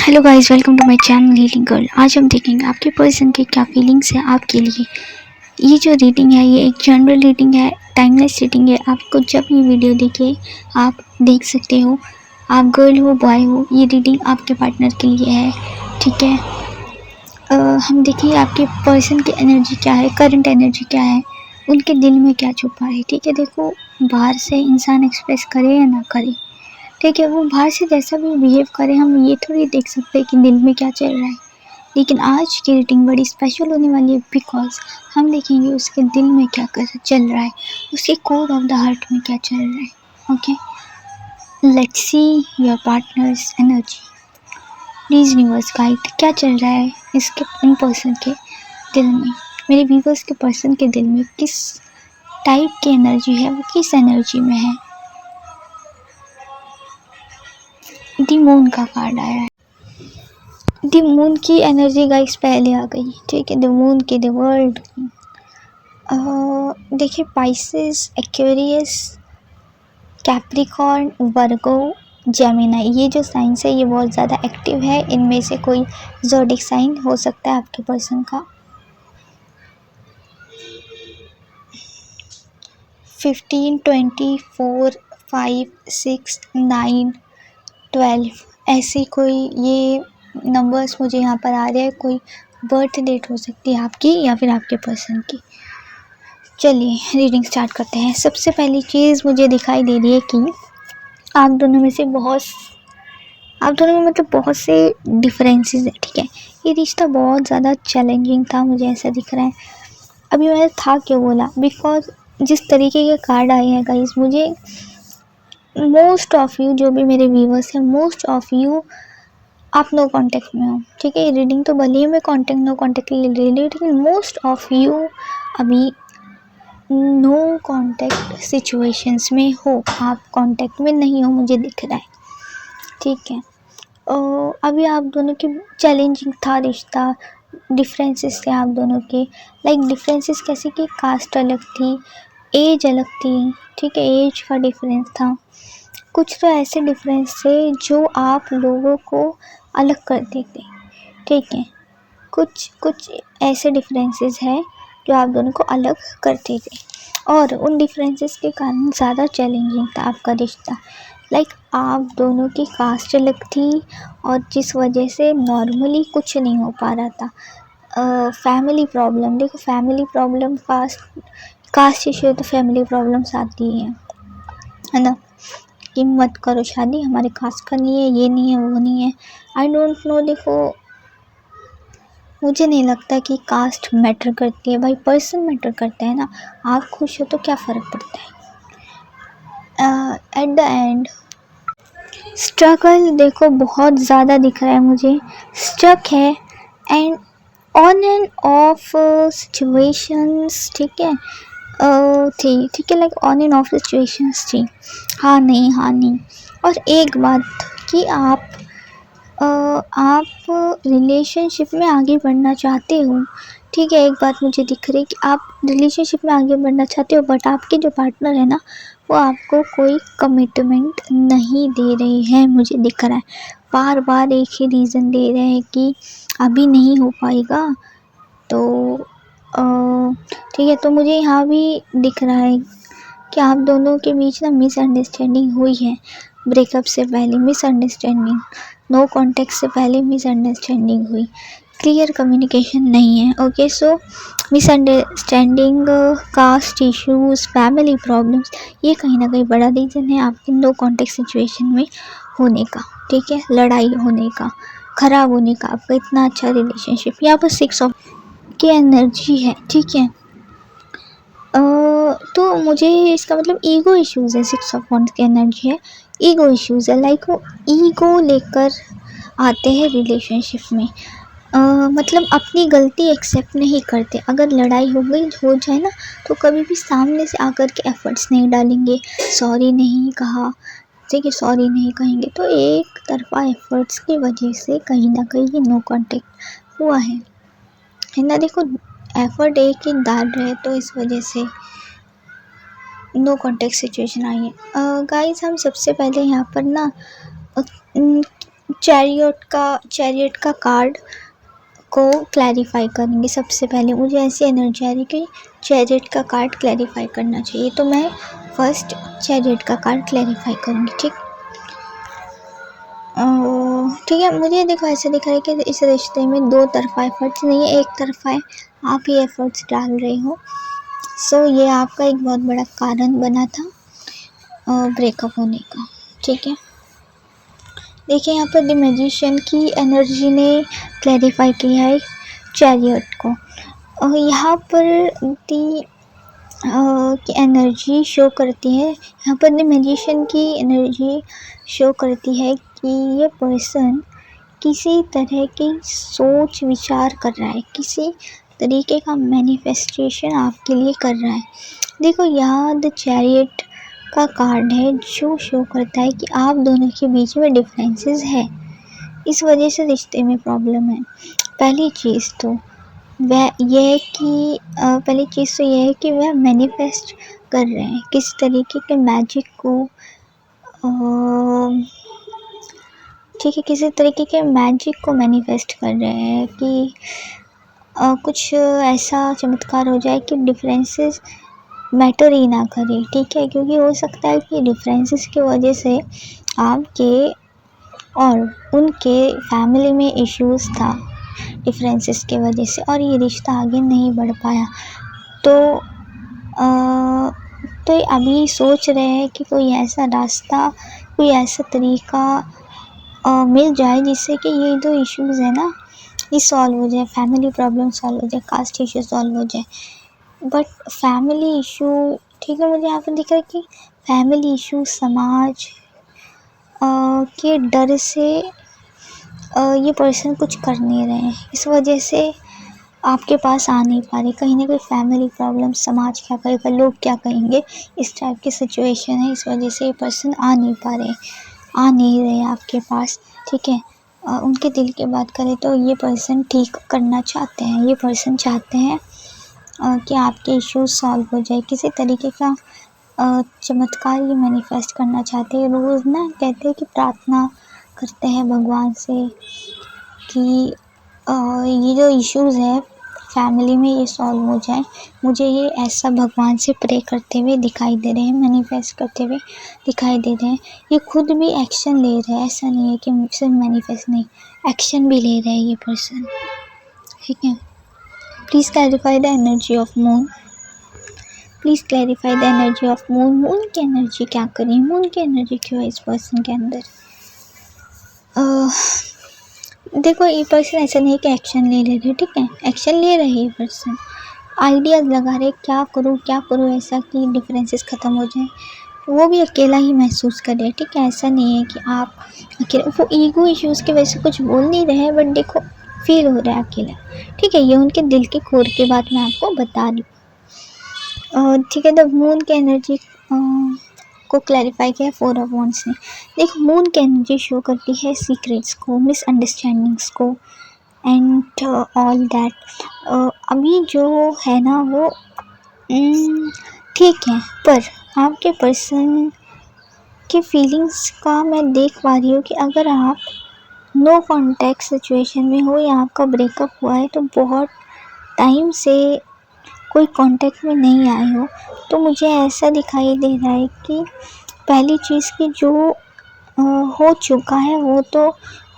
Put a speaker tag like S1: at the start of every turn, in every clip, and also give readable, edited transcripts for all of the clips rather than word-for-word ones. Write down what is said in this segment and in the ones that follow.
S1: Hello guys, welcome to my channel Reading Girl. आज हम देखेंगे आपके पर्सन के क्या फीलिंग्स है आपके लिए। ये जो रीडिंग है ये एक जनरल रीडिंग है, टाइमलेस रीडिंग है। आपको जब ये वीडियो देखे आप देख सकते हो, आप गर्ल हो बॉय हो, ये रीडिंग आपके पार्टनर के लिए है। ठीक है, हम देखेंगे आपके पर्सन की एनर्जी क्या है, करंट एनर्जी क्या है, उनके दिल में क्या छुपा है। ठीक है, देखो बाहर से इंसान एक्सप्रेस करे या ना करे, ठीक है, वो बाहर से जैसा भी बिहेव करे, हम ये थोड़ी देख सकते हैं कि दिल में क्या चल रहा है। लेकिन आज की रीडिंग बड़ी स्पेशल होने वाली है बिकॉज हम देखेंगे उसके दिल में क्या चल रहा है, उसके कोर ऑफ द हार्ट में क्या चल रहा है। Okay, let's see your partners energy. Please universe guide, क्या चल रहा है इसके इन पर्सन के दिल में, मेरे व्यूवर्स के पर्सन के दिल में किस टाइप की एनर्जी है, वो किस एनर्जी में है। द मून का कार्ड आया है। द मून की एनर्जी गाइस पहले आ गई। ठीक है, द मून की, द वर्ल्ड की। देखिए, पाइसेस, एक्वेरियस, कैप्रिकॉर्न, वर्गो, जेमिनी, ये जो साइंस है ये बहुत ज़्यादा एक्टिव है। इनमें से कोई ज़ोडिक साइन हो सकता है आपके पर्सन का। 15, 24, 5, 6, 9, 12 ऐसी कोई ये नंबर्स मुझे यहाँ पर आ रहे हैं। कोई बर्थ डेट हो सकती है आपकी या फिर आपके पर्सन की। चलिए रीडिंग स्टार्ट करते हैं। सबसे पहली चीज़ मुझे दिखाई दे रही है कि आप दोनों में मतलब बहुत से डिफरेंसेस है। ठीक है, ये रिश्ता बहुत ज़्यादा चैलेंजिंग था, मुझे ऐसा दिख रहा है। अभी मैंने था क्यों बोला, बिकॉज जिस तरीके के कार्ड आए हैं गाइस, मुझे मोस्ट ऑफ यू, जो भी मेरे व्यूवर्स हैं, मोस्ट ऑफ यू आप नो कांटेक्ट में हो। ठीक है, ये रीडिंग तो भले ही मैं कांटेक्ट नो कांटेक्ट ले रही, लेकिन मोस्ट ऑफ यू अभी नो कांटेक्ट सिचुएशंस में हो, आप कांटेक्ट में नहीं हो, मुझे दिख रहा है। ठीक है, अभी आप दोनों की चैलेंजिंग था रिश्ता, डिफरेंसेस थे आप दोनों के। लाइक डिफरेंसेस कैसे कि कास्ट अलग थी, एज अलग थी। ठीक है, एज का डिफरेंस था। कुछ तो ऐसे डिफरेंस थे जो आप लोगों को अलग करते थे। ठीक है, कुछ ऐसे डिफरेंसेस हैं जो आप दोनों को अलग करते थे, और उन डिफरेंसेस के कारण ज़्यादा चैलेंजिंग था आपका रिश्ता। लाइक आप दोनों की कास्ट अलग थी, और जिस वजह से नॉर्मली कुछ नहीं हो पा रहा था। फैमिली प्रॉब्लम, देखो फैमिली प्रॉब्लम, कास्ट इश्यू तो फैमिली प्रॉब्लम्स आती है ना, कि मत करो शादी, हमारे कास्ट का नहीं है, ये नहीं है, वो नहीं है। आई डोंट नो, देखो मुझे नहीं लगता कि कास्ट मैटर करती है भाई, पर्सन मैटर करता है ना। आप खुश हो तो क्या फ़र्क पड़ता है। एट द एंड स्ट्रगल देखो बहुत ज़्यादा दिख रहा है मुझे, स्ट्रक है, and on end of situations. ठीक है, ठीक है, like on end of situations थी, हाँ नहीं हाँ नहीं। और एक बात कि आप रिलेशनशिप में आगे बढ़ना चाहते हो। ठीक है, एक बात मुझे दिख रही है कि आप रिलेशनशिप में आगे बढ़ना चाहते हो, बट आपके जो पार्टनर है ना, वो आपको कोई कमिटमेंट नहीं दे रहे हैं, मुझे दिख रहा है। बार बार एक ही रीज़न दे रहे हैं कि अभी नहीं हो पाएगा। तो ठीक है, तो मुझे यहाँ भी दिख रहा है कि आप दोनों के बीच ना मिसअंडरस्टैंडिंग हुई है। ब्रेकअप से पहले मिसअंडरस्टैंडिंग, नो कॉन्टेक्ट से पहले मिसअंडरस्टैंडिंग हुई, क्लियर कम्युनिकेशन नहीं है। Okay, so misunderstanding, caste issues, family problems, ये कहीं ना कहीं बड़ा रीज़न है आपके नो कॉन्टेक्ट सिचुएशन में होने का। ठीक है, लड़ाई होने का, ख़राब होने का आपका इतना अच्छा रिलेशनशिप। यहाँ पर 6 ऑफ की एनर्जी है। ठीक है, तो मुझे इसका मतलब ईगो इश्यूज़ है। 6 ऑफ वॉन्ड्स की एनर्जी है, ईगो इश्यूज़ है। लाइक वो ईगो लेकर आते हैं रिलेशनशिप में। मतलब अपनी गलती एक्सेप्ट नहीं करते। अगर लड़ाई हो जाए ना, तो कभी भी सामने से आकर के एफर्ट्स नहीं डालेंगे, सॉरी नहीं कहा, ठीक है, सॉरी नहीं कहेंगे। तो एक तरफा एफर्ट्स की वजह से कहीं ना कहीं ये नो कॉन्टेक्ट हुआ है ना। देखो एफर्ट एक ही डाल रहे, तो इस वजह से नो कॉन्टेक्ट सिचुएशन आई है। गाइस, हम सबसे पहले यहाँ पर ना चैरियट का कार्ड को क्लैरिफाई करेंगे। सबसे पहले मुझे ऐसी एनर्जी आ रही कि चैरियट का कार्ड क्लैरिफाई करना चाहिए, तो मैं फर्स्ट चैरियट का कार्ड क्लैरिफाई करूँगी। ठीक है, मुझे देखो ऐसे दिख रहा है कि इस रिश्ते में दो तरफा एफर्ट्स नहीं है, एक तरफा है, आप ही एफर्ट्स डाल रहे हो। सो ये आपका एक बहुत बड़ा कारण बना था ब्रेकअप होने का। ठीक है, देखिए यहाँ पर द मैजिशियन की एनर्जी ने क्लैरिफाई किया है चैरियट को। यहाँ पर दी की एनर्जी शो करती है, यहाँ पर द मैजिशियन की एनर्जी शो करती है कि ये पर्सन किसी तरह की सोच विचार कर रहा है, किसी तरीके का मैनिफेस्टेशन आपके लिए कर रहा है। देखो यहाँ द चैरियट का कार्ड है जो शो करता है कि आप दोनों के बीच में डिफरेंसेस है, इस वजह से रिश्ते में प्रॉब्लम है। पहली चीज़ तो यह है कि वह मैनिफेस्ट कर रहे हैं किस तरीके के मैजिक को, ठीक है, किसी तरीके के मैजिक को मैनिफेस्ट कर रहे हैं कि कुछ ऐसा चमत्कार हो जाए कि डिफरेंसेस मैटर ही ना करे। ठीक है, क्योंकि हो सकता है कि डिफरेंसेस की वजह से आपके और उनके फैमिली में इश्यूज़ था डिफरेंसेस के वजह से, और ये रिश्ता आगे नहीं बढ़ पाया। तो अभी सोच रहे हैं कि कोई ऐसा रास्ता, कोई ऐसा तरीका मिल जाए जिससे कि ये दो इश्यूज़ है ना, ये सॉल्व हो जाए, फैमिली प्रॉब्लम सॉल्व हो जाए, कास्ट इशू सॉल्व हो जाए। बट फैमिली इशू, ठीक है, मुझे यहाँ पर दिख रहा है कि फैमिली इशू समाज के डर से ये पर्सन कुछ कर नहीं रहे हैं, इस वजह से आपके पास आ नहीं पा रहे। कहीं ना कहीं फैमिली प्रॉब्लम, समाज क्या कहेगा, लोग क्या कहेंगे, इस टाइप की सिचुएशन है, इस वजह से ये पर्सन आ नहीं पा रहे, आ नहीं रहे आपके पास। ठीक है, उनके दिल की बात करें तो ये पर्सन ठीक करना चाहते हैं, ये पर्सन चाहते हैं कि आपके इश्यूज सॉल्व हो जाए, किसी तरीके का चमत्कार ये मैनिफेस्ट करना चाहते हैं। रोज़ ना कहते हैं कि प्रार्थना करते हैं भगवान से कि ये जो इश्यूज़ है फैमिली में ये सॉल्व हो जाए। मुझे ये ऐसा भगवान से प्रे करते हुए दिखाई दे रहे हैं, मैनिफेस्ट करते हुए दिखाई दे रहे हैं। ये खुद भी एक्शन ले रहे हैं, ऐसा नहीं है कि सिर्फ मैनिफेस्ट नहीं, एक्शन भी ले रहे हैं ये पर्सन। ठीक है, please clarify the energy of moon, please clarify the energy of moon. Moon की एनर्जी क्या करें, मून की एनर्जी क्यों है इस पर्सन के अंदर। देखो ये पर्सन ऐसा नहीं है कि एक्शन ले रहे, ठीक है, एक्शन ले रहे हैं ये पर्सन, आइडियाज़ लगा रहे क्या करूँ ऐसा कि डिफरेंसेस ख़त्म हो जाए। वो भी अकेला ही महसूस कर रहे, ठीक है, ऐसा नहीं है कि आप अकेले, वो ईगो इश्यूज़ की वजह से कुछ बोल नहीं रहे हैं, बट देखो फील हो रहा है अकेला। ठीक है, ये उनके दिल की खोर की बात मैं आपको बता रही हूँ। ठीक है, द मून की एनर्जी को क्लैरिफाई किया 4 ऑफ वांड्स ने। देखो मून की एनर्जी शो करती है सीक्रेट्स को, मिसअंडरस्टैंडिंग्स को एंड ऑल दैट। अभी जो है ना वो ठीक है, पर आपके पर्सन की फीलिंग्स का मैं देख पा रही हूँ कि अगर आप नो कॉन्टैक्ट सिचुएशन में हो या आपका ब्रेकअप हुआ है तो बहुत टाइम से कोई कांटेक्ट में नहीं आए हो, तो मुझे ऐसा दिखाई दे रहा है कि पहली चीज़ की जो हो चुका है वो तो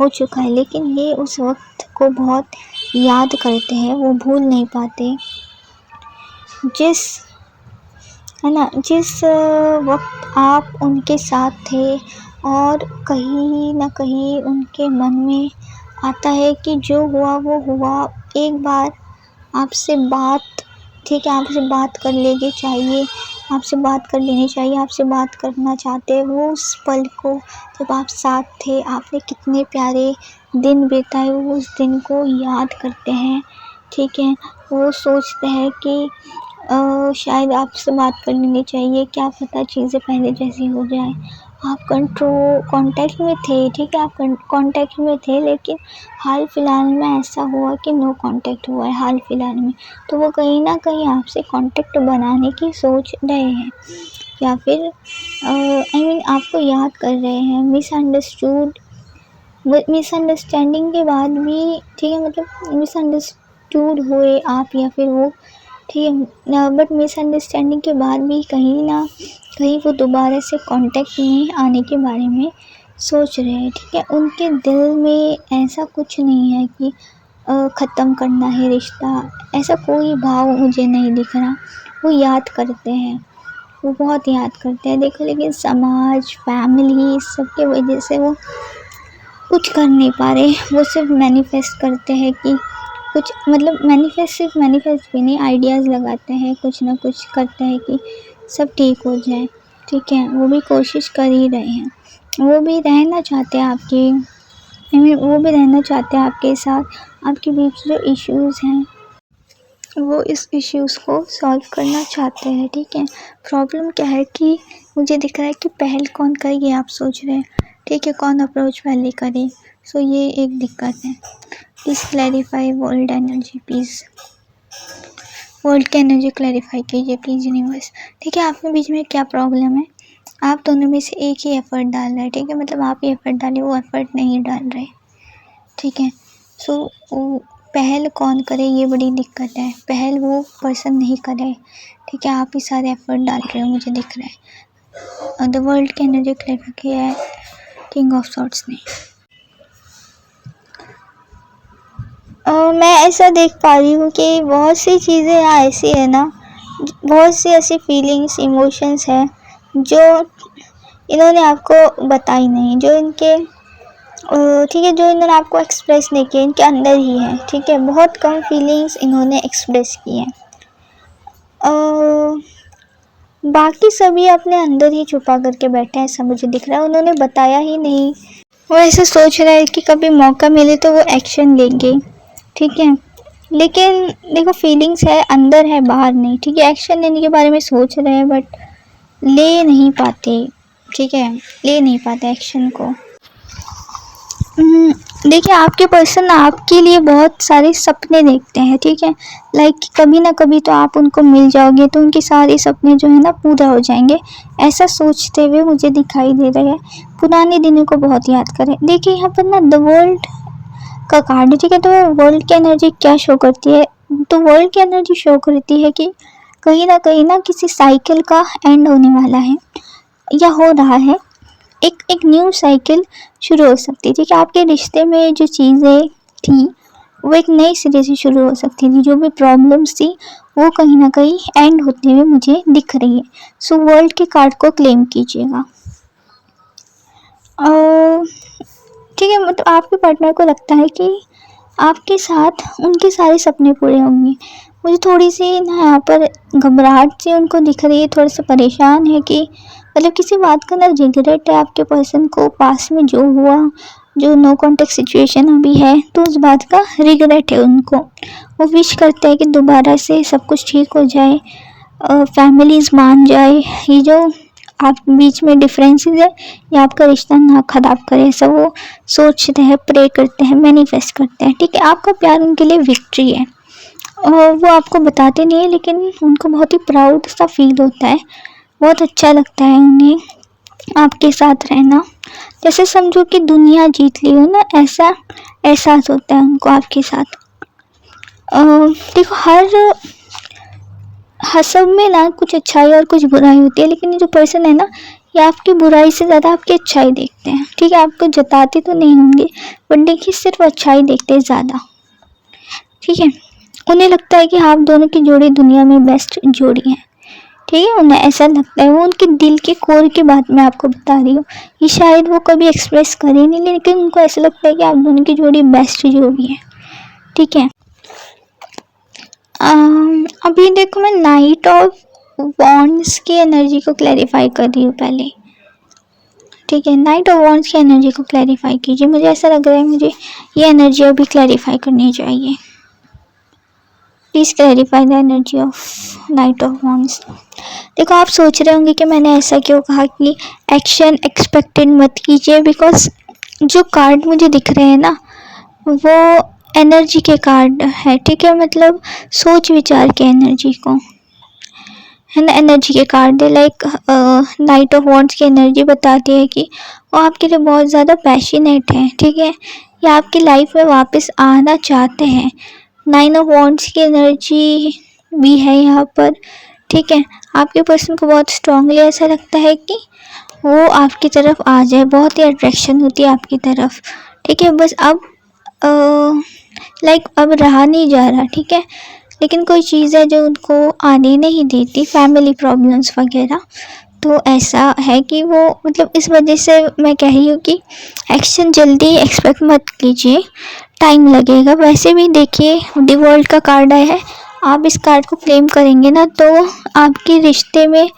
S1: हो चुका है, लेकिन ये उस वक्त को बहुत याद करते हैं, वो भूल नहीं पाते जिस वक्त आप उनके साथ थे, और कहीं ना कहीं उनके मन में आता है कि जो हुआ वो हुआ, एक बार आपसे बात, ठीक है, आपसे बात कर लेनी चाहिए, आपसे बात कर लेनी चाहिए, आपसे बात करना चाहते हैं। वो उस पल को जब आप साथ थे, आपने कितने प्यारे दिन बिताए, वो उस दिन को याद करते हैं। ठीक है, वो सोचते हैं कि शायद आपसे बात कर लेनी चाहिए, क्या पता चीज़ें पहले जैसी हो जाए। आप कांटेक्ट में थे, ठीक है, आप कांटेक्ट में थे, लेकिन हाल फिलहाल में ऐसा हुआ कि नो कांटेक्ट हुआ है हाल फिलहाल में, तो वो कहीं ना कहीं आपसे कांटेक्ट बनाने की सोच रहे हैं, या फिर आपको याद कर रहे हैं। मिसअंडरस्टूड मिसअंडरस्टैंडिंग के बाद भी, ठीक है, मतलब मिसअंडरस्टूड हुए आप या फिर वो, ठीक है, बट मिसअंडरस्टैंडिंग के बाद भी कहीं ना कहीं वो दोबारा से कांटेक्ट में आने के बारे में सोच रहे हैं, ठीक है। उनके दिल में ऐसा कुछ नहीं है कि ख़त्म करना है रिश्ता, ऐसा कोई भाव मुझे नहीं दिख रहा। वो याद करते हैं, वो बहुत याद करते हैं, देखो, लेकिन समाज, फैमिली, सबके वजह से वो कुछ कर नहीं पा रहे। वो सिर्फ मैनिफेस्ट करते हैं कि कुछ, मतलब मैनिफेस्ट, सिर्फ मैनिफेस्ट भी नहीं, आइडियाज़ लगाते हैं, कुछ ना कुछ करते हैं कि सब ठीक हो जाए, ठीक है। वो भी कोशिश कर ही रहे हैं, वो भी रहना चाहते हैं आपकी, आई मीन वो भी रहना चाहते हैं आपके साथ। आपके बीच जो इश्यूज़ हैं वो इस इश्यूज़ को सॉल्व करना चाहते हैं, ठीक है। प्रॉब्लम क्या है कि मुझे दिख रहा है कि पहल कौन करेगी, आप सोच रहे हैं, ठीक है, कौन अप्रोच पहले करे। सो ये एक दिक्कत है। Please clarify world energy, please world की एनर्जी क्लैरिफाई कीजिए प्लीज़ यूनिवर्स, ठीक है। आपके बीच में क्या प्रॉब्लम है, आप दोनों में से एक ही एफ़र्ट डाल रहे हैं, ठीक है, मतलब आप ही एफ़र्ट डालिए, वो एफ़र्ट नहीं डाल रहे, ठीक है। सो पहल कौन करे, ये बड़ी दिक्कत है। पहल वो पर्सन नहीं करे, ठीक है, आप ही सारे एफ़र्ट डाल रहे हो, मुझे दिख रहा है। द वर्ल्ड की एनर्जी क्लैरिफाई किया है किंग ऑफ सॉर्ड्स ने। मैं ऐसा देख पा रही हूँ कि बहुत सी चीज़ें यहाँ ऐसी है ना, बहुत सी ऐसी फीलिंग्स, इमोशंस हैं जो इन्होंने आपको बताई नहीं, जो इनके, ठीक है, जो इन्होंने आपको एक्सप्रेस नहीं किया, इनके अंदर ही है, ठीक है। बहुत कम फीलिंग्स इन्होंने एक्सप्रेस की हैं, बाकी सभी अपने अंदर ही छुपा करके बैठे हैं, ऐसा मुझे दिख रहा है। उन्होंने बताया ही नहीं, वो ऐसे सोच रहा है कि कभी मौका मिले तो वो एक्शन लेंगे, ठीक है। लेकिन देखो, फीलिंग्स है, अंदर है, बाहर नहीं, ठीक है। एक्शन लेने के बारे में सोच रहे हैं बट ले नहीं पाते, ठीक है, ले नहीं पाते एक्शन को। देखिए, आपके पर्सन आपके लिए बहुत सारे सपने देखते हैं, ठीक है। लाइक कभी ना कभी तो आप उनको मिल जाओगे तो उनके सारे सपने जो है ना पूरा हो जाएंगे, ऐसा सोचते हुए मुझे दिखाई दे रहे हैं। पुराने दिनों को बहुत याद करें। देखिए, यहाँ पर ना द वर्ल्ड का कार्ड है, ठीक है। तो वर्ल्ड की एनर्जी क्या शो करती है, तो वर्ल्ड की एनर्जी शो करती है कि कहीं ना किसी साइकिल का एंड होने वाला है या हो रहा है। एक न्यू साइकिल शुरू हो सकती है, ठीक है। आपके रिश्ते में जो चीज़ें थी वो एक नई सिरे से शुरू हो सकती थी, जो भी प्रॉब्लम्स थी वो कहीं ना कहीं एंड होते हुए मुझे दिख रही है। सो वर्ल्ड के कार्ड को क्लेम कीजिएगा, ठीक है। मतलब आपके पार्टनर को लगता है कि आपके साथ उनके सारे सपने पूरे होंगे। मुझे थोड़ी सी ना यहाँ पर घबराहट सी उनको दिख रही है, थोड़ा सा परेशान है कि मतलब किसी बात का ना रिग्रेट है आपके पर्सन को, पास में जो हुआ, जो नो कॉन्टेक्ट सिचुएशन अभी है, तो उस बात का रिग्रेट है उनको। वो विश करते हैं कि दोबारा से सब कुछ ठीक हो जाए, फैमिलीज़ मान जाए, ये जो आप बीच में डिफरेंसेस है ये आपका रिश्ता ना ख़राब करे, ऐसा वो सोचते हैं, प्रे करते हैं, मैनिफेस्ट करते हैं, ठीक है। आपका प्यार उनके लिए विक्ट्री है, और वो आपको बताते नहीं है, लेकिन उनको बहुत ही प्राउड सा फील होता है, बहुत अच्छा लगता है उन्हें आपके साथ रहना। जैसे समझो कि दुनिया जीत ली हो ना, ऐसा एहसास होता है उनको आपके साथ। देखो, हर सब में ना कुछ अच्छाई और कुछ बुराई होती है, लेकिन ये जो पर्सन है ना, ये आपकी बुराई से ज़्यादा आपकी अच्छाई देखते हैं, ठीक है। आपको जताते तो नहीं होंगे बट देखिए सिर्फ अच्छाई देखते हैं ज़्यादा, ठीक है। उन्हें लगता है कि आप दोनों की जोड़ी दुनिया में बेस्ट जोड़ी है, ठीक है। उन्हें ऐसा लगता है, वो उनके दिल के कोर की बात मैं आपको बता रही हूँ, ये शायद वो कभी एक्सप्रेस करे नहीं, लेकिन उनको ऐसा लगता है कि आप दोनों की जोड़ी बेस्ट जोड़ी है, ठीक है। अभी देखो, मैं नाइट ऑफ वॉन्ड्स की एनर्जी को क्लैरिफाई कर रही हूँ पहले, ठीक है। नाइट ऑफ वॉन्ड्स की एनर्जी को क्लैरिफाई कीजिए, मुझे ऐसा लग रहा है मुझे ये एनर्जी अभी क्लैरिफाई करनी चाहिए। Please clarify the energy of night of wands. देखो, आप सोच रहे होंगे कि मैंने ऐसा क्यों कहा कि एक्शन एक्सपेक्टेड मत कीजिए, बिकॉज जो कार्ड मुझे दिख रहे हैं ना वो एनर्जी के कार्ड है, ठीक है। मतलब सोच विचार के एनर्जी को, है ना, एनर्जी के कार्ड है। लाइक नाइट ऑफ वॉन्ड्स की एनर्जी बताती है कि वो आपके लिए बहुत ज़्यादा पैशनेट है, ठीक है, या आपकी लाइफ में वापस आना चाहते हैं। नाइन ऑफ वॉन्ड्स की एनर्जी भी है यहाँ पर, ठीक है। आपके पर्सन को बहुत स्ट्रांगली ऐसा लगता है कि वो आपकी तरफ आ जाए, बहुत ही अट्रैक्शन होती है आपकी तरफ, ठीक है। बस अब लाइक अब रहा नहीं जा रहा, ठीक है, लेकिन कोई चीज़ है जो उनको आने नहीं देती, फैमिली प्रॉब्लम्स वगैरह। तो ऐसा है कि वो मतलब इस वजह से मैं कह रही हूँ कि एक्शन जल्दी एक्सपेक्ट मत कीजिए, टाइम लगेगा। वैसे भी देखिए दी वर्ल्ड का कार्ड आया है, आप इस कार्ड को क्लेम करेंगे ना तो आपके रिश्ते में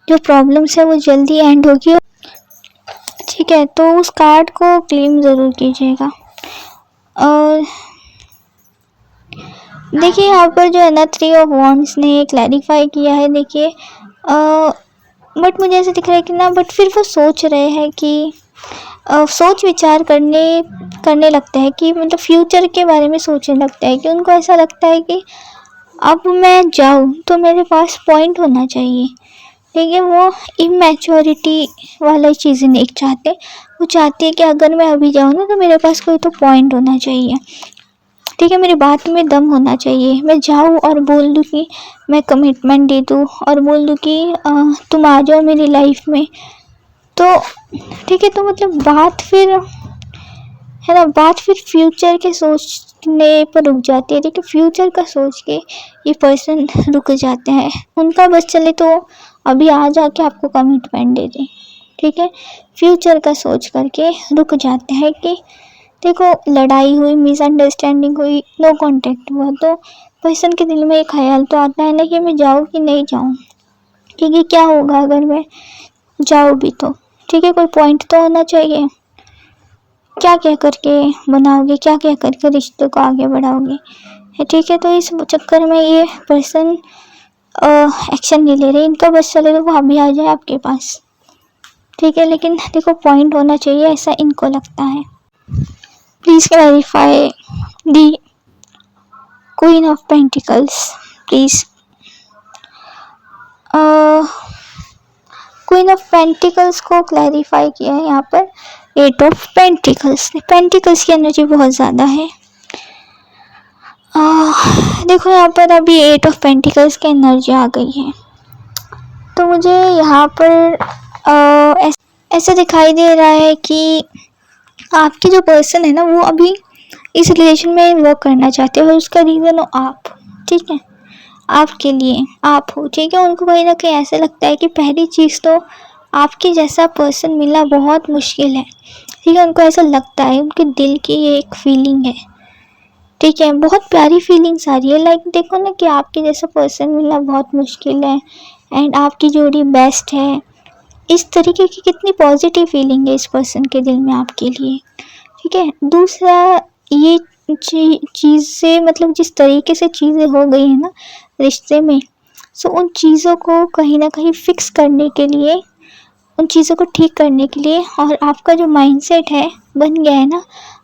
S1: जो प्रॉब्लम्स है वो जल्दी एंड होगी, ठीक है। तो उस कार्ड को क्लेम ज़रूर कीजिएगा। और देखिए यहाँ पर जो है ना, थ्री ऑफ वॉन्ड्स ने क्लैरिफाई किया है, देखिए बट मुझे ऐसे दिख रहा है कि ना, बट फिर वो सोच रहे हैं कि सोच विचार करने लगते हैं कि मतलब फ्यूचर के बारे में सोचने लगते हैं कि उनको ऐसा लगता है कि अब मैं जाऊँ तो मेरे पास पॉइंट होना चाहिए, ठीक है। वो इमेच्योरिटी वाला चीज़ें नहीं चाहते, वो चाहते हैं कि अगर मैं अभी जाऊँ ना तो मेरे पास कोई तो पॉइंट होना चाहिए, ठीक है, मेरी बात में दम होना चाहिए। मैं जाऊँ और बोल दूँ कि मैं कमिटमेंट दे दूँ और बोल दूँ कि तुम आ जाओ मेरी लाइफ में, तो ठीक है। तो मतलब बात फिर है ना, बात फिर फ्यूचर के सोचने पर रुक जाती है, ठीक है। फ्यूचर का सोच के ये पर्सन रुक जाते हैं, उनका बस चले तो अभी आ जाके आपको कमिटमेंट दे दें, ठीक है। फ्यूचर का सोच करके रुक जाते हैं कि देखो लड़ाई हुई, मिसअंडरस्टैंडिंग हुई, नो कांटेक्ट हुआ, तो पर्सन के दिल में एक ख्याल तो आता है ना कि मैं जाऊँ कि नहीं जाऊँ, ठीक है। क्या होगा अगर मैं जाऊँ भी तो, ठीक है, कोई पॉइंट तो होना चाहिए। क्या क्या करके बनाओगे, क्या क्या करके रिश्ते को आगे बढ़ाओगे, है, ठीक है। तो इस चक्कर में ये पर्सन एक्शन नहीं ले रहे, इनका बस चले तो वो अभी आ जाए आपके पास, ठीक है, लेकिन देखो पॉइंट होना चाहिए, ऐसा इनको लगता है। Please clarify the queen of pentacles, please. Queen of pentacles को क्लैरिफाई किया है यहाँ पर एट ऑफ पेंटिकल्स ने। पेंटिकल्स की एनर्जी बहुत ज़्यादा है। देखो यहाँ पर अभी एट ऑफ पेंटिकल्स की एनर्जी आ गई है, तो मुझे यहाँ पर ऐसा दिखाई दे रहा है कि आपकी जो पर्सन है ना वो अभी इस रिलेशन में वर्क करना चाहते हो, उसका रीज़न हो आप, ठीक है, आपके लिए आप हो, ठीक है। उनको कहीं ना कहीं ऐसा लगता है कि पहली चीज़ तो आपके जैसा पर्सन मिलना बहुत मुश्किल है, ठीक है। उनको ऐसा लगता है, उनके दिल की ये एक फीलिंग है, ठीक है, बहुत प्यारी फीलिंग्स आ रही है। लाइक देखो ना कि आपके जैसा पर्सन मिलना बहुत मुश्किल है एंड आपकी जोड़ी बेस्ट है, इस तरीके की कितनी पॉजिटिव फीलिंग है इस पर्सन के दिल में आपके लिए, ठीक है। दूसरा ये चीज़ से मतलब जिस तरीके से चीज़ें हो गई है ना रिश्ते में, सो उन चीज़ों को कहीं ना कहीं फिक्स करने के लिए, उन चीज़ों को ठीक करने के लिए, और आपका जो माइंडसेट है बन गया है ना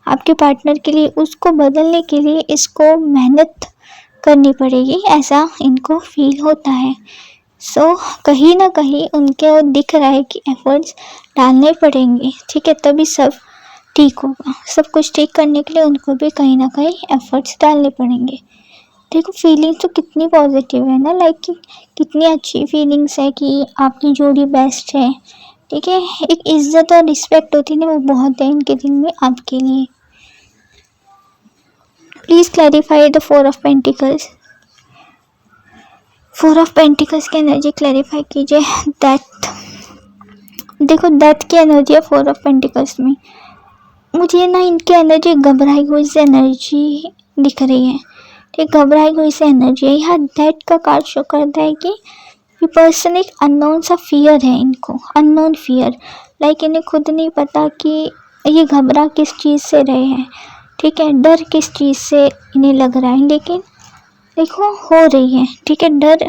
S1: आपके पार्टनर के लिए, उसको बदलने के लिए इसको मेहनत करनी पड़ेगी, ऐसा इनको फील होता है। सो कहीं ना कहीं उनके दिख रहा है कि एफर्ट्स डालने पड़ेंगे, ठीक है, तभी सब ठीक होगा। सब कुछ ठीक करने के लिए उनको भी कहीं ना कहीं एफर्ट्स डालने पड़ेंगे। देखो फीलिंग्स तो कितनी पॉजिटिव है ना, लाइक कितनी अच्छी फीलिंग्स है कि आपकी जोड़ी बेस्ट है, ठीक है। एक इज्जत और रिस्पेक्ट होती है ना, वो बहुत है इनके दिल में आपके लिए। Please clarify the four of pentacles. Four of pentacles की एनर्जी क्लैरिफाई कीजिए। डेथ, देखो डेथ की एनर्जी है फोर ऑफ पेंटिकल्स में। मुझे ना इनकी एनर्जी घबराई हुई से एनर्जी दिख रही है, ठीक, घबराई हुई से एनर्जी है। यहाँ डेथ का कार्ड शो करता है कि ये पर्सन एक अननोन सा फियर है इनको, अननोन फियर, लाइक इन्हें खुद नहीं पता कि ये घबरा किस चीज़ से रहे हैं, ठीक है, डर किस चीज़ से इन्हें लग रहा है, लेकिन देखो हो रही है, ठीक है, डर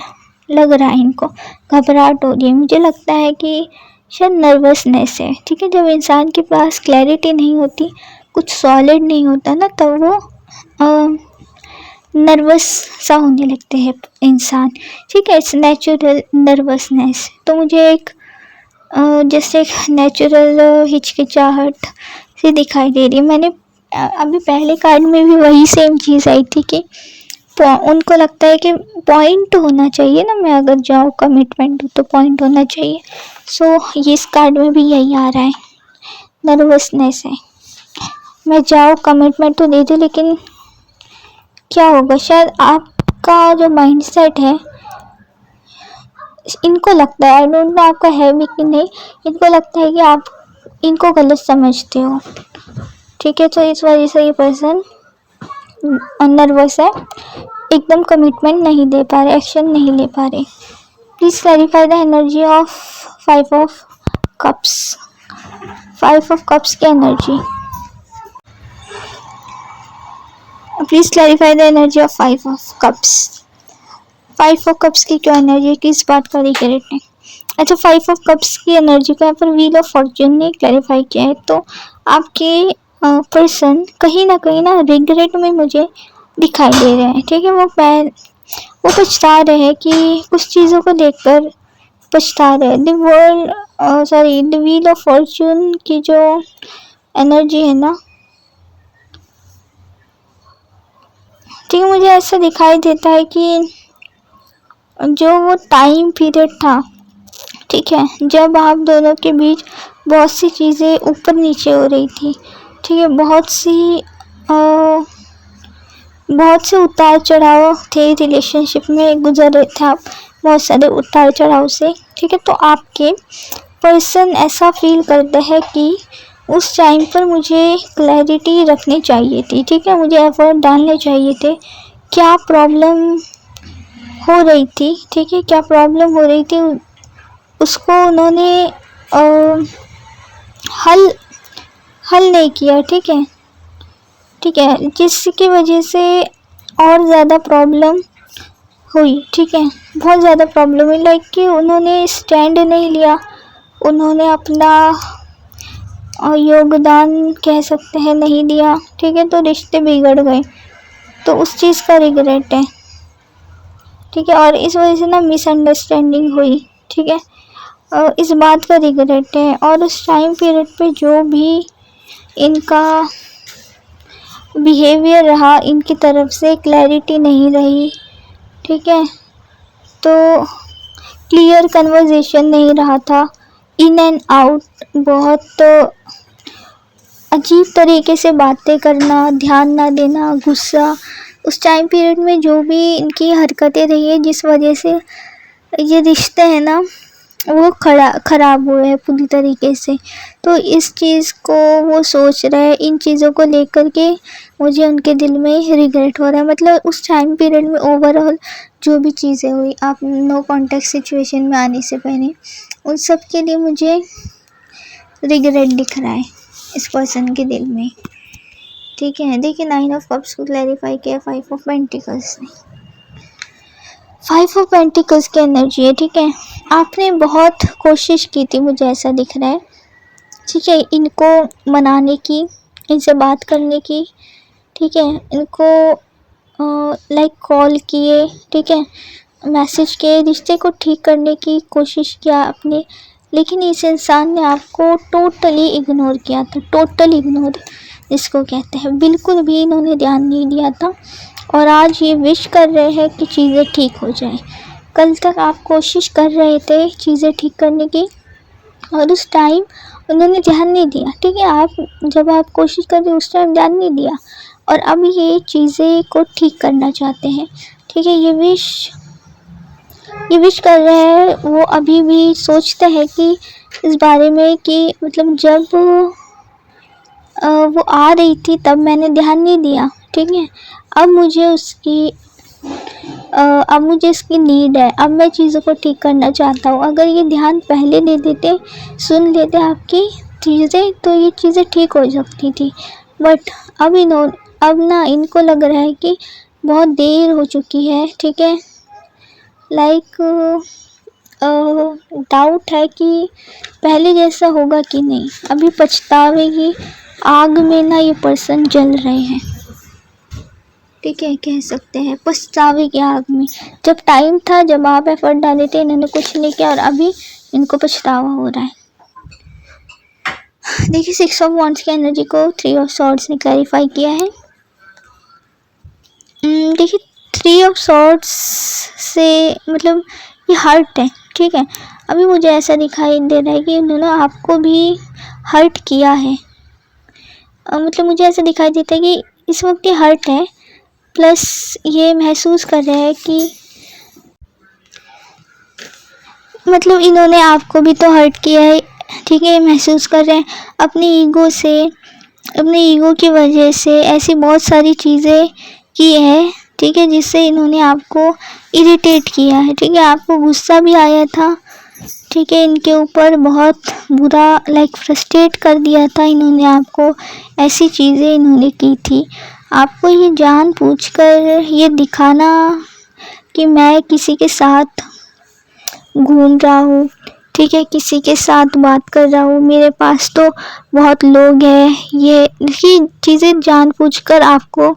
S1: लग रहा है इनको, घबराहट हो रही है। मुझे लगता है कि शायद नर्वसनेस है, ठीक है। जब इंसान के पास क्लैरिटी नहीं होती, कुछ सॉलिड नहीं होता ना, तब वो नर्वस सा होने लगते हैं इंसान, ठीक है। It's natural nervousness. तो मुझे एक जैसे एक नेचुरल हिचकिचाहट सी दिखाई दे रही है। मैंने अभी पहले कार्ड में भी वही सेम चीज़ आई थी कि उनको लगता है कि पॉइंट होना चाहिए ना, मैं अगर जाऊँ कमिटमेंट तो पॉइंट होना चाहिए। सो ये इस कार्ड में भी यही आ रहा है, नर्वसनेस है। मैं जाऊँ कमिटमेंट तो दे दूँ, लेकिन क्या होगा, शायद आपका जो माइंडसेट है, इनको लगता है, आई डोंट नो आपका है भी कि नहीं, इनको लगता है कि आप इनको गलत समझते हो, ठीक है। तो इस वजह से ये पर्सन नर्वस है, एकदम कमिटमेंट नहीं दे पा रहे, एक्शन नहीं ले पा रहे। Please clarify the energy of 5 of cups. 5 of cups की energy, please clarify the energy of 5 of cups. 5 of cups की क्या एनर्जी है, किस बात का रिग्रेट है? अच्छा, 5 ऑफ कप्स की एनर्जी को यहाँ पर व्हील ऑफ फॉर्च्यून ने क्लैरिफाई किया है। तो आपके पर्सन कहीं ना रिग्रेट में मुझे दिखाई दे रहे हैं, ठीक है। वो पछता रहे हैं कि कुछ चीज़ों को देखकर पछता रहे हैं। द व्हील ऑफ फॉर्च्यून की जो एनर्जी है ना, ठीक है, मुझे ऐसा दिखाई देता है कि जो वो टाइम पीरियड था, ठीक है, जब आप दोनों के बीच बहुत सी चीज़ें ऊपर नीचे हो रही थी, ठीक है, बहुत से उतार चढ़ाव थे रिलेशनशिप में, गुजर रहे थे आप बहुत सारे उतार चढ़ाव से, ठीक है। तो आपके पर्सन ऐसा फील करता है कि उस टाइम पर मुझे क्लैरिटी रखनी चाहिए थी, ठीक है, मुझे एफर्ट डालने चाहिए थे। क्या प्रॉब्लम हो रही थी, ठीक है, क्या प्रॉब्लम हो रही थी, उसको उन्होंने हल नहीं किया, ठीक है, जिसकी वजह से और ज़्यादा प्रॉब्लम हुई, ठीक है, बहुत ज़्यादा प्रॉब्लम हुई। लाइक कि उन्होंने स्टैंड नहीं लिया, उन्होंने अपना योगदान कह सकते हैं नहीं दिया, ठीक है, तो रिश्ते बिगड़ गए। तो उस चीज़ का रिग्रेट है, ठीक है, और इस वजह से ना मिसअंडरस्टैंडिंग हुई, ठीक है, इस बात का रिग्रेट है। और उस टाइम पीरियड पे जो भी इनका बिहेवियर रहा, इनकी तरफ से क्लैरिटी नहीं रही, ठीक है, तो क्लियर कन्वर्सेशन नहीं रहा था, इन एंड आउट, बहुत अजीब तरीके से बातें करना, ध्यान ना देना, गुस्सा, उस टाइम पीरियड में जो भी इनकी हरकतें रही है, जिस वजह से ये रिश्ते हैं ना वो ख़राब हुए हैं पूरी तरीके से। तो इस चीज़ को वो सोच रहे हैं, इन चीज़ों को लेकर के मुझे उनके दिल में रिग्रेट हो रहा है। मतलब उस टाइम पीरियड में ओवरऑल जो भी चीज़ें हुई, आप नो कॉन्टेक्ट सिचुएशन में आने से पहले, उन सब के लिए मुझे रिग्रेट दिख रहा है इस पर्सन के दिल में, ठीक है। देखिए 9 ऑफ कप्स को क्लैरिफाई किया 5 ऑफ पेंटिकल्स ने। 5 ऑफ पेंटिकल्स की एनर्जी है, ठीक है, आपने बहुत कोशिश की थी, मुझे ऐसा दिख रहा है, ठीक है, इनको मनाने की, इनसे बात करने की, ठीक है, इनको लाइक कॉल किए, ठीक है, मैसेज किए, रिश्ते को ठीक करने की कोशिश किया आपने, लेकिन इस इंसान ने आपको टोटली इग्नोर किया था। टोटल इग्नोर इसको कहते हैं, बिल्कुल भी इन्होंने ध्यान नहीं दिया था। और आज ये विश कर रहे हैं कि चीज़ें ठीक हो जाएं। कल तक आप कोशिश कर रहे थे चीज़ें ठीक करने की, और उस टाइम उन्होंने ध्यान नहीं दिया, ठीक है, जब आप कोशिश कर रहे उस टाइम ध्यान नहीं दिया, और अब ये चीज़ें को ठीक करना चाहते हैं, ठीक है। ये विश कर रहे हैं, वो अभी भी सोचते हैं कि इस बारे में कि मतलब जब वो आ रही थी तब मैंने ध्यान नहीं दिया, ठीक है, अब मुझे इसकी नीड है, अब मैं चीज़ों को ठीक करना चाहता हूँ। अगर ये ध्यान पहले दे देते, सुन लेते आपकी चीज़ें, तो ये चीज़ें ठीक हो सकती थी। बट अब ना इनको लग रहा है कि बहुत देर हो चुकी है, ठीक है, लाइक डाउट है कि पहले जैसा होगा कि नहीं। अभी पछतावे की आग में ना ये पर्सन जल रहे हैं, ठीक है, कह सकते हैं पछतावे की आग में। जब टाइम था, जब आप एफर्ट डाले थे, इन्होंने कुछ नहीं किया और अभी इनको पछतावा हो रहा है। देखिए 6 ऑफ वॉन्ड्स की एनर्जी को 3 ऑफ सॉर्ड्स ने क्लैरिफाई किया है। देखिए 3 ऑफ सॉर्ड्स से मतलब ये हर्ट है, ठीक है। अभी मुझे ऐसा दिखाई दे रहा है कि उन्होंने आपको भी हर्ट किया है। मतलब मुझे ऐसा दिखाई देता है कि इस वक्त ये हर्ट है, प्लस ये महसूस कर रहे हैं कि मतलब इन्होंने आपको भी तो हर्ट किया है, ठीक है। महसूस कर रहे हैं अपनी ईगो से, अपनी ईगो की वजह से ऐसी बहुत सारी चीज़ें की है, ठीक है, जिससे इन्होंने आपको इरिटेट किया है, ठीक है। आपको गुस्सा भी आया था, ठीक है, इनके ऊपर बहुत बुरा लाइक फ्रस्ट्रेट कर दिया था इन्होंने आपको, ऐसी चीज़ें इन्होंने की थी। आपको ये जानबूझकर ये दिखाना कि मैं किसी के साथ घूम रहा हूँ, ठीक है, किसी के साथ बात कर रहा हूँ, मेरे पास तो बहुत लोग हैं, ये चीज़ें जानबूझकर आपको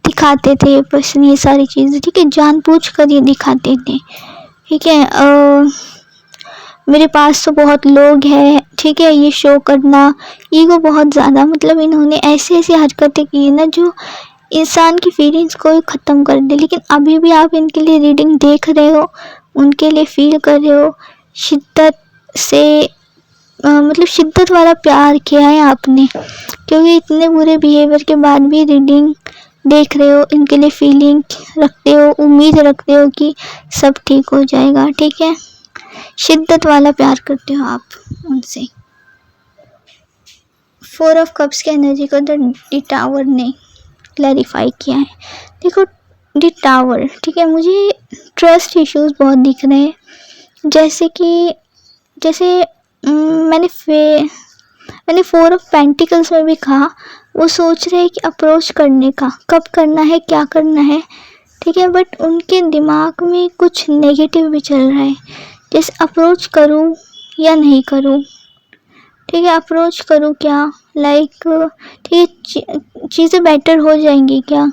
S1: दिखाते थे ये पर्सन, ये सारी चीज़ें, ठीक है, जानबूझकर ये दिखाते थे, ठीक है। मेरे पास तो बहुत लोग हैं, ठीक है, ये शो करना, ईगो बहुत ज़्यादा, मतलब इन्होंने ऐसी ऐसी हरकतें की है ना जो इंसान की फीलिंग्स को ख़त्म कर दे। लेकिन अभी भी आप इनके लिए रीडिंग देख रहे हो, उनके लिए फील कर रहे हो, शिद्दत से मतलब शिद्दत वाला प्यार किया है आपने, क्योंकि इतने बुरे बिहेवियर के बाद भी रीडिंग देख रहे हो, इनके लिए फीलिंग रखते हो, उम्मीद रखते हो कि सब ठीक हो जाएगा, ठीक है। शिद्दत वाला प्यार करते हो आप उनसे। 4 ऑफ कप्स की एनर्जी को द टावर ने क्लैरिफाई किया है। देखो द टावर, ठीक है, मुझे ट्रस्ट इश्यूज बहुत दिख रहे हैं, जैसे मैंने 4 ऑफ पेंटिकल्स में भी कहा, वो सोच रहे हैं कि अप्रोच करने का, कब करना है, क्या करना है, ठीक है, बट उनके दिमाग में कुछ नेगेटिव भी चल रहा है, जैसे अप्रोच करूं या नहीं करूं, ठीक है, अप्रोच करूं क्या, लाइक ठीक है, चीज़ें बेटर हो जाएंगी क्या,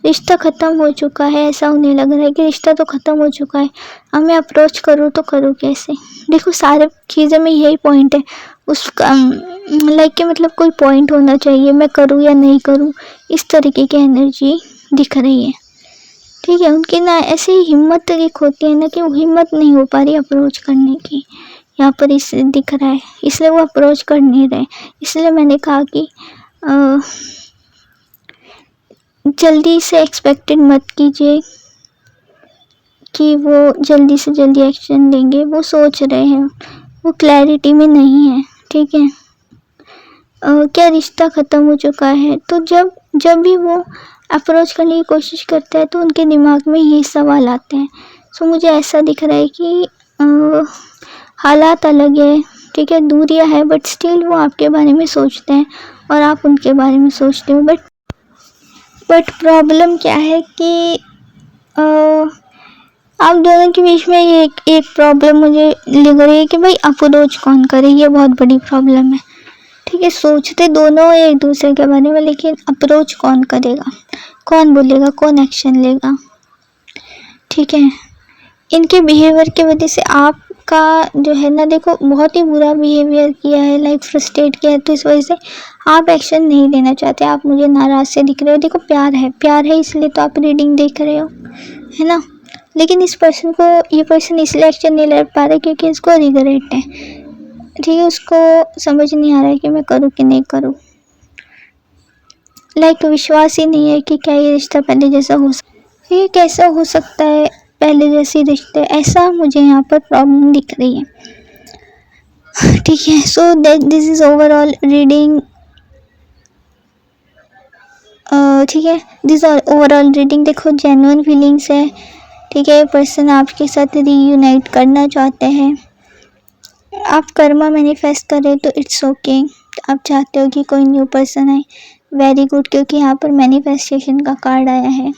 S1: रिश्ता ख़त्म हो चुका है, ऐसा उन्हें लग रहा है कि रिश्ता तो ख़त्म हो चुका है, अब मैं अप्रोच करूं तो करूं कैसे। देखो सारे चीज़ें में यही पॉइंट है उसका, लाइक कि मतलब कोई पॉइंट होना चाहिए, मैं करूं या नहीं करूं, इस तरीके की एनर्जी दिख रही है, ठीक है। उनकी ना ऐसे ही हिम्मत एक होती है ना कि वो हिम्मत नहीं हो पा रही अप्रोच करने की, यहाँ पर इस दिख रहा है, इसलिए वो अप्रोच कर नहीं रहे। इसलिए मैंने कहा कि जल्दी से एक्सपेक्टेड मत कीजिए कि वो जल्दी से जल्दी एक्शन लेंगे, वो सोच रहे हैं, वो क्लैरिटी में नहीं है, ठीक है। क्या रिश्ता ख़त्म हो चुका है, तो जब भी वो अप्रोच करने की कोशिश करते हैं तो उनके दिमाग में ये सवाल आते हैं। सो मुझे ऐसा दिख रहा है कि हालात अलग है, ठीक है, दूरियां है, बट स्टिल वो आपके बारे में सोचते हैं और आप उनके बारे में सोचते हो। बट प्रॉब्लम क्या है कि आप दोनों के बीच में ये एक प्रॉब्लम मुझे लग रही है कि भाई अप्रोच कौन करे, ये बहुत बड़ी प्रॉब्लम है, ठीक है। सोचते दोनों एक दूसरे के बारे में, लेकिन अप्रोच कौन करेगा, कौन बोलेगा, कौन एक्शन लेगा, ठीक है। इनके बिहेवियर की वजह से आपका जो है ना, देखो बहुत ही बुरा बिहेवियर किया है, लाइक फ्रस्ट्रेट किया है, तो इस वजह से आप एक्शन नहीं लेना चाहते, आप मुझे नाराज़ से दिख रहे हो। देखो प्यार है इसलिए तो आप रीडिंग देख रहे हो, है ना। लेकिन इस पर्सन को, ये पर्सन इसलिए एक्शन नहीं ले पा रहा क्योंकि इसको रिग्रेट है, ठीक है, उसको समझ नहीं आ रहा है कि मैं करूँ कि नहीं करूँ, लाइक विश्वास ही नहीं है कि क्या ये रिश्ता पहले जैसा हो सकता है, ये कैसा हो सकता है पहले जैसे रिश्ते, ऐसा मुझे यहाँ पर प्रॉब्लम दिख रही है, ठीक है। So this is overall reading, ठीक है, दिस ओवरऑल रीडिंग। देखो जेन्युइन फीलिंग्स है, ठीक है, पर्सन आपके साथ रीयूनाइट करना चाहते हैं, आप कर्मा मैनिफेस्ट करें तो इट्स ओके, आप चाहते हो कि कोई न्यू पर्सन आए, वेरी गुड, क्योंकि यहाँ पर मैनिफेस्टेशन का कार्ड आया है।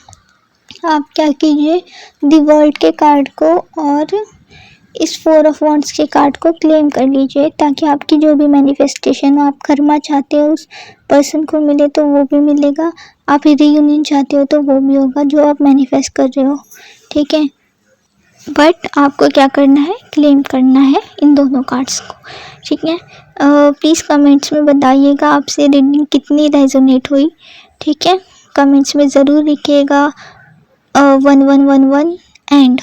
S1: आप क्या कीजिए, दी वर्ल्ड के कार्ड को और इस 4 ऑफ वॉन्ड्स के कार्ड को क्लेम कर लीजिए ताकि आपकी जो भी मैनिफेस्टेशन हो, आप कर्मा चाहते हो उस पर्सन को मिले तो वो भी मिलेगा, आप रीयूनियन चाहते हो तो वो भी होगा जो आप मैनिफेस्ट कर रहे हो, ठीक है। बट आपको क्या करना है, क्लेम करना है इन दोनों कार्ड्स को, ठीक है। प्लीज़ कमेंट्स में बताइएगा आपसे रीडिंग कितनी रेजोनेट हुई, ठीक है। कमेंट्स में ज़रूर लिखिएगा 1111 एंड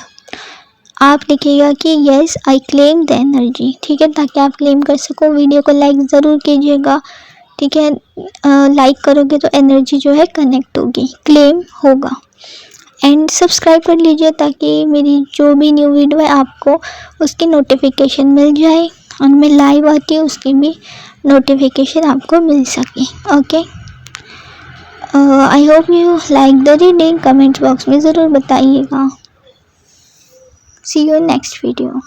S1: आप लिखिएगा कि yes I claim the energy, ठीक है, ताकि आप क्लेम कर सको। वीडियो को लाइक ज़रूर कीजिएगा, ठीक है। लाइक करोगे तो एनर्जी जो है कनेक्ट होगी, क्लेम होगा। एंड सब्सक्राइब कर लीजिए ताकि मेरी जो भी न्यू वीडियो है आपको उसकी नोटिफिकेशन मिल जाए, और मैं लाइव आती हूँ उसकी भी नोटिफिकेशन आपको मिल सके, okay. I hope you like the reading, comment box में ज़रूर बताइएगा। सी यू इन नेक्स्ट वीडियो।